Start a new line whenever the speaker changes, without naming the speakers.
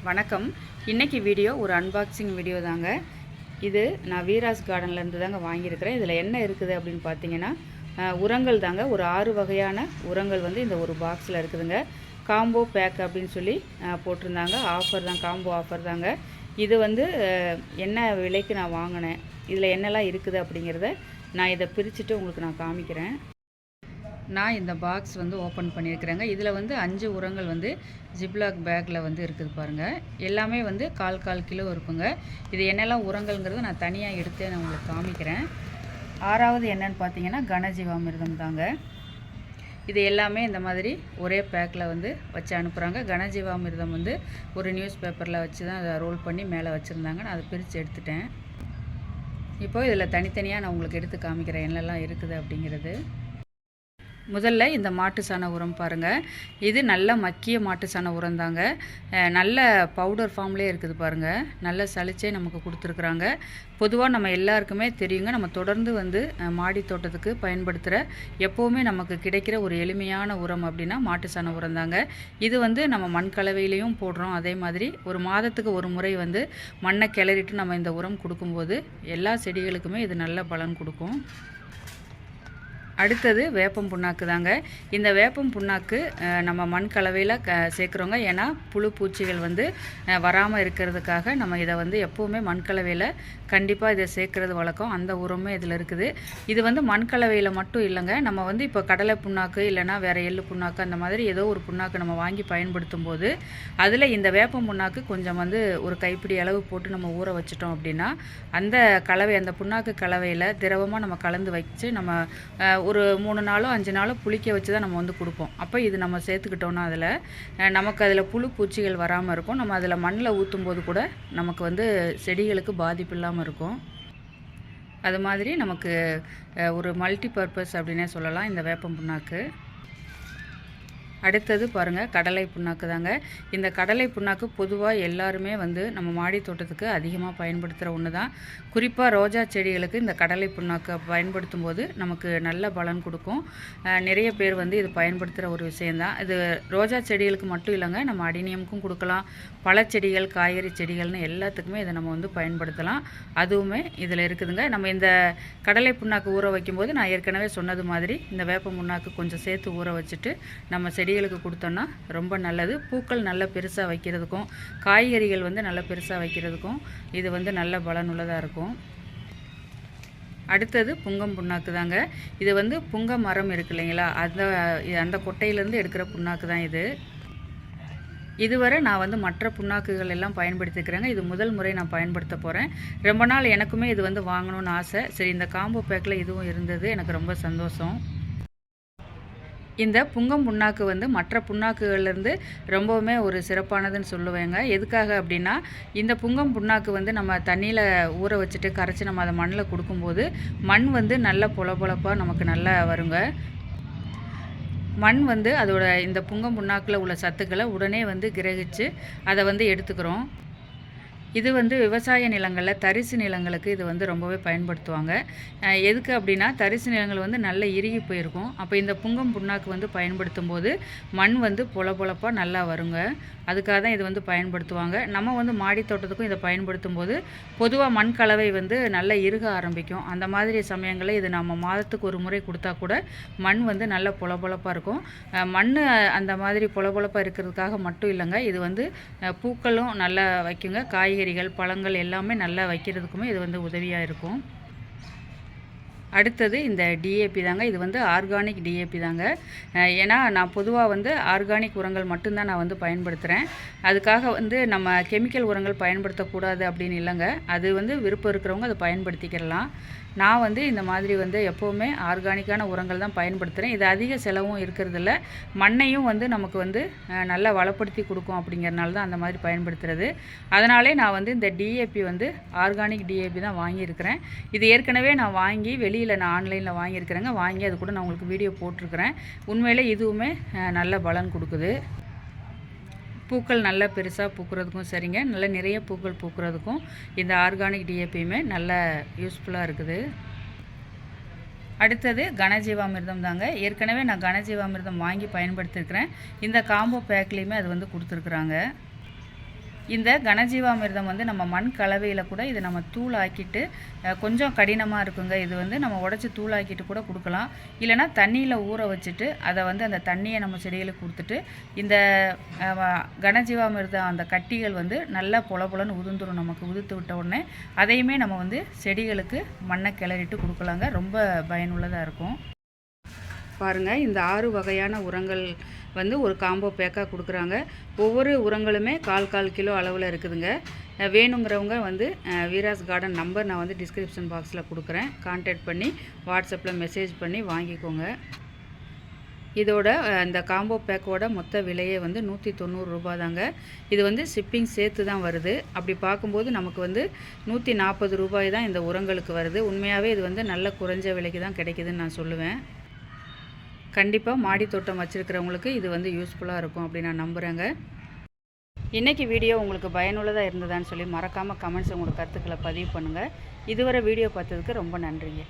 வணக்கம். இன்றைக்கி வீடியோ ஒரு அன்பாக்சிங் வீடியோ தாங்க. இது நான் வீராஸ் கார்டன்லேருந்து தாங்க வாங்கியிருக்கிறேன். இதில் என்ன இருக்குது அப்படின்னு பார்த்தீங்கன்னா உரங்கள் தாங்க. ஒரு 6 வகையான உரங்கள் வந்து இந்த ஒரு பாக்ஸில் இருக்குதுங்க. காம்போ பேக் அப்படின்னு சொல்லி போட்டிருந்தாங்க. ஆஃபர் தான், காம்போ ஆஃபர் தாங்க. இது வந்து என்ன விலைக்கு நான் வாங்கினேன், இதில் என்னெல்லாம் இருக்குது அப்படிங்கிறத நான் இதை பிரிச்சுட்டு உங்களுக்கு நான் காமிக்கிறேன். நான் இந்த பாக்ஸ் வந்து ஓப்பன் பண்ணியிருக்கிறேங்க. இதில் வந்து 5 உரங்கள் வந்து ஜிப்லாக் பேக்கில் வந்து இருக்குது பாருங்கள். எல்லாமே வந்து 1/4 கிலோ இருக்குங்க. இது என்னெல்லாம் உரங்கள்ங்கிறத நான் தனியாக எடுத்து நான் உங்களுக்கு காமிக்கிறேன். 6வது என்னன்னு பார்த்தீங்கன்னா கனஜீவாமிர்தம் தாங்க. இது எல்லாமே இந்த மாதிரி ஒரே பேக்கில் வந்து வச்சு அனுப்புகிறாங்க. கனஜீவாமிர்தம் வந்து ஒரு நியூஸ் பேப்பரில் வச்சு தான் அதை ரோல் பண்ணி மேலே வச்சுருந்தாங்க. நான் அதை பிரித்து எடுத்துட்டேன். இப்போது இதில் தனித்தனியாக நான் உங்களுக்கு எடுத்து காமிக்கிறேன் என்னெல்லாம் இருக்குது அப்படிங்கிறது. முதல்ல இந்த மாட்டு சாண உரம் பாருங்கள். இது நல்ல மக்கிய மாட்டு சாண உரம் தாங்க. நல்ல பவுடர் ஃபார்ம்லேயே இருக்குது பாருங்கள். நல்ல சளிச்சே நமக்கு கொடுத்துருக்குறாங்க. பொதுவாக நம்ம எல்லாருக்குமே தெரியுங்க, நம்ம தொடர்ந்து வந்து மாடி தோட்டத்துக்கு பயன்படுத்துகிற எப்போவுமே நமக்கு கிடைக்கிற ஒரு எளிமையான உரம் அப்படின்னா மாட்டு சாண உரம் தாங்க. இது வந்து நம்ம மண் கலவையிலையும் போடுறோம். அதே மாதிரி ஒரு மாதத்துக்கு ஒரு முறை வந்து மண்ணை கிளறிட்டு நம்ம இந்த உரம் கொடுக்கும்போது எல்லா செடிகளுக்குமே இது நல்ல பலன் கொடுக்கும். அடுத்தது வேப்பம் புண்ணாக்கு தாங்க. இந்த வேப்பம் புண்ணாக்கு நம்ம மண் கலவையில் சேர்க்குறோங்க. ஏன்னா புழு பூச்சிகள் வந்து வராமல் இருக்கிறதுக்காக நம்ம இதை வந்து எப்போவுமே மண் கலவையில் கண்டிப்பாக இதை சேர்க்குறது வழக்கம். அந்த உரமே இதில் இருக்குது. இது வந்து மண் கலவையில் மட்டும் இல்லைங்க. நம்ம வந்து இப்போ கடலை புண்ணாக்கு இல்லைனா வேறு எள்ளு புண்ணாக்கு அந்த மாதிரி ஏதோ ஒரு புண்ணாக்கு நம்ம வாங்கி பயன்படுத்தும் போது அதில் இந்த வேப்பம் புண்ணாக்கு கொஞ்சம் வந்து ஒரு கைப்பிடி அளவு போட்டு நம்ம ஊற வச்சிட்டோம் அப்படின்னா அந்த கலவை, அந்த புண்ணாக்கு கலவையில் திரவமாக நம்ம கலந்து வச்சு நம்ம ஒரு 3 நாளோ 5 நாளோ புளிக்க வச்சு தான் நம்ம வந்து கொடுப்போம். அப்போ இது நம்ம சேர்த்துக்கிட்டோன்னா அதில் நமக்கு அதில் புழு பூச்சிகள் வராமல் இருக்கும். நம்ம அதில் மண்ணில் ஊற்றும் போது கூட நமக்கு வந்து செடிகளுக்கு பாதிப்பு இல்லாமல் இருக்கும். அது மாதிரி நமக்கு ஒரு மல்டி பர்பஸ் அப்படின்னே சொல்லலாம் இந்த வேப்பம் புண்ணாக்கு. அடுத்தது பாருங்கள் கடலை புண்ணாக்கு தாங்க. இந்த கடலை புண்ணாக்கு பொதுவாக எல்லாருமே வந்து நம்ம மாடி தோட்டத்துக்கு அதிகமாக பயன்படுத்துகிற ஒன்று தான். குறிப்பாக ரோஜா செடிகளுக்கு இந்த கடலை புண்ணாக்கை பயன்படுத்தும் போது நமக்கு நல்ல பலன் கொடுக்கும். நிறைய பேர் வந்து இது பயன்படுத்துகிற ஒரு விஷயந்தான். இது ரோஜா செடிகளுக்கு மட்டும் இல்லைங்க, நம்ம அடினியமுக்கும் கொடுக்கலாம். பழச்செடிகள், காய்கறி செடிகள்னு எல்லாத்துக்குமே இதை நம்ம வந்து பயன்படுத்தலாம். அதுவுமே இதில் இருக்குதுங்க. நம்ம இந்த கடலை புண்ணாக்கு ஊற வைக்கும்போது நான் ஏற்கனவே சொன்னது மாதிரி இந்த வேப்ப புண்ணாக்கு கொஞ்சம் சேர்த்து ஊற வச்சுட்டு நம்ம செடிகளுக்கு கொடுத்தோன்னா ரொம்ப நல்லது. பூக்கள் நல்லா பெருசாக வைக்கிறதுக்கும் காய்கறிகள் வந்து நல்லா பெருசாக வைக்கிறதுக்கும் இது வந்து நல்ல பலனுள்ளதாக இருக்கும். அடுத்தது புங்கம் புண்ணாக்கு தாங்க. இது வந்து புங்க மரம் இருக்கு இல்லைங்களா, அந்த கொட்டையிலேருந்து எடுக்கிற புண்ணாக்கு தான் இது. இதுவரை நான் வந்து மற்ற புண்ணாக்குகள் எல்லாம் பயன்படுத்திக்கிறேங்க. இது முதல் முறை நான் பயன்படுத்த போகிறேன். ரொம்ப நாள் எனக்குமே இது வந்து வாங்கணும்னு ஆசை. சரி, இந்த காம்போ பேக்கில் இதுவும் இருந்தது, எனக்கு ரொம்ப சந்தோஷம். இந்த புங்கம் புண்ணாக்கு வந்து மற்ற புண்ணாக்குகள்லேருந்து ரொம்பவுமே ஒரு சிறப்பானதுன்னு சொல்லுவேங்க. எதுக்காக அப்படின்னா இந்த புங்கம் புண்ணாக்கு வந்து நம்ம தண்ணியில் ஊற வச்சுட்டு கரைச்சி நம்ம அதை மண்ணில் கொடுக்கும்போது மண் வந்து நல்ல பொலப்பொலப்பாக நமக்கு நல்லா வருங்க. மண் வந்து அதோட இந்த புங்கம் புண்ணாக்கில் உள்ள சத்துக்களை உடனே வந்து கிரகிச்சு அதை வந்து எடுத்துக்கிறோம். இது வந்து விவசாய நிலங்களில் தரிசு நிலங்களுக்கு இது வந்து ரொம்பவே பயன்படுத்துவாங்க. எதுக்கு அப்படின்னா தரிசு நிலங்கள் வந்து நல்ல இறுகி போயிருக்கும். அப்போ இந்த புங்கம் புண்ணாக்கு வந்து பயன்படுத்தும் போது மண் வந்து பொலப்பொலப்பாக நல்லா வருங்க. அதுக்காக தான் இது வந்து பயன்படுத்துவாங்க. நம்ம வந்து மாடி தோட்டத்துக்கும் இதை பயன்படுத்தும் போது பொதுவாக மண் கலவை வந்து நல்லா இறுக ஆரம்பிக்கும். அந்த மாதிரி சமயங்களில் இது நம்ம மாதத்துக்கு ஒரு முறை கொடுத்தா கூட மண் வந்து நல்ல பொலப்பொலப்பாக இருக்கும். மண் அந்த மாதிரி பொலப்பொலப்பாக இருக்கிறதுக்காக மட்டும் இல்லைங்க, இது வந்து பூக்களும் நல்லா வைக்குங்க. காய்கறிகள், பழங்கள் எல்லாமே நல்லா வைக்கிறதுக்குமே இது வந்து உதவியாக இருக்கும். அடுத்தது இந்த டிஏபி தாங்க. இது வந்து ஆர்கானிக் டிஏபி தாங்க. ஏன்னா நான் பொதுவாக வந்து ஆர்கானிக் உரங்கள் மட்டும்தான் நான் வந்து பயன்படுத்துகிறேன். அதுக்காக வந்து நம்ம கெமிக்கல் உரங்கள் பயன்படுத்தக்கூடாது அப்படின்னு இல்லைங்க. அது வந்து விருப்பம் இருக்கிறவங்க அதை பயன்படுத்திக்கிறலாம். நான் வந்து இந்த மாதிரி வந்து எப்போவுமே ஆர்கானிக்கான உரங்கள் தான் பயன்படுத்துகிறேன். இது அதிக செலவும் இருக்கிறதில்ல, மண்ணையும் வந்து நமக்கு வந்து நல்லா வளப்படுத்தி கொடுக்கும். அப்படிங்கிறனால தான் அந்த மாதிரி பயன்படுத்துகிறது. அதனாலே நான் வந்து இந்த டிஏபி வந்து ஆர்கானிக் டிஏபி தான் வாங்கியிருக்கிறேன். இது ஏற்கனவே நான் வாங்கி வெளியில் நான் ஆன்லைனில் வாங்கியிருக்கிறேங்க. வாங்கி அது கூட நான் உங்களுக்கு வீடியோ போட்டிருக்கிறேன். உண்மையிலே இதுவுமே நல்ல பலன் கொடுக்குது. பூக்கள் நல்லா பெருசாக பூக்கிறதுக்கும் சரிங்க, நல்ல நிறைய பூக்கள் பூக்கிறதுக்கும் இந்த ஆர்கானிக் டிஏபியுமே நல்ல யூஸ்ஃபுல்லாக இருக்குது. அடுத்தது கனஜீவாமிர்தம் தாங்க. ஏற்கனவே நான் கனஜீவாமிர்தம் வாங்கி பயன்படுத்தியிருக்கிறேன். இந்த காம்போ பேக்லேயுமே அது வந்து கொடுத்துருக்குறாங்க. இந்த கனஜீவாமிர்தம் வந்து நம்ம மண் கலவையில் கூட இதை நம்ம தூளாக்கிட்டு கொஞ்சம் கடினமாக இருக்குங்க. இது வந்து நம்ம உடச்சி தூளாக்கிட்டு கூட கொடுக்கலாம். இல்லைனா தண்ணியில் ஊற வச்சுட்டு அதை வந்து அந்த தண்ணியை நம்ம செடிகளுக்கு கொடுத்துட்டு இந்த கனஜீவாமிர்தம் அந்த கட்டிகள் வந்து நல்லா பொலன்னு உதிர்ந்துடும். நமக்கு உதிர்த்து விட்ட உடனே அதையுமே நம்ம வந்து செடிகளுக்கு மண்ணை கிளறிட்டு கொடுக்கலாங்க. ரொம்ப பயனுள்ளதாக இருக்கும். பாருங்கள், இந்த 6 வகையான உரங்கள் வந்து ஒரு காம்போ பேக்காக கொடுக்குறாங்க. ஒவ்வொரு உரங்களுமே 1/4 கிலோ அளவில் இருக்குதுங்க. வேணுங்கிறவங்க வந்து வீராஸ் கார்டன் நம்பர் நான் வந்து டிஸ்கிரிப்ஷன் பாக்ஸில் கொடுக்குறேன். கான்டாக்ட் பண்ணி வாட்ஸ்அப்பில் மெசேஜ் பண்ணி வாங்கிக்கோங்க. இதோட இந்த காம்போ பேக்கோட மொத்த விலையே வந்து 190 ரூபா தாங்க. இது வந்து ஷிப்பிங் சேர்த்து தான் வருது. அப்படி பார்க்கும்போது நமக்கு வந்து 140 ரூபாய் தான் இந்த உரங்களுக்கு வருது. உண்மையாகவே இது வந்து நல்ல குறைஞ்ச விலைக்கு தான் கிடைக்குதுன்னு நான் சொல்லுவேன். கண்டிப்பாக மாடி தோட்டம் வச்சுருக்கிறவங்களுக்கு இது வந்து யூஸ்ஃபுல்லாக இருக்கும் அப்படின்னு நான் நம்புகிறேங்க. இன்றைக்கி வீடியோ உங்களுக்கு பயனுள்ளதாக இருந்ததான்னு சொல்லி மறக்காமல் கமெண்ட்ஸ் உங்களோட கருத்துக்களை பதிவு பண்ணுங்கள். இதுவரை வீடியோ பார்த்ததுக்கு ரொம்ப நன்றிங்க.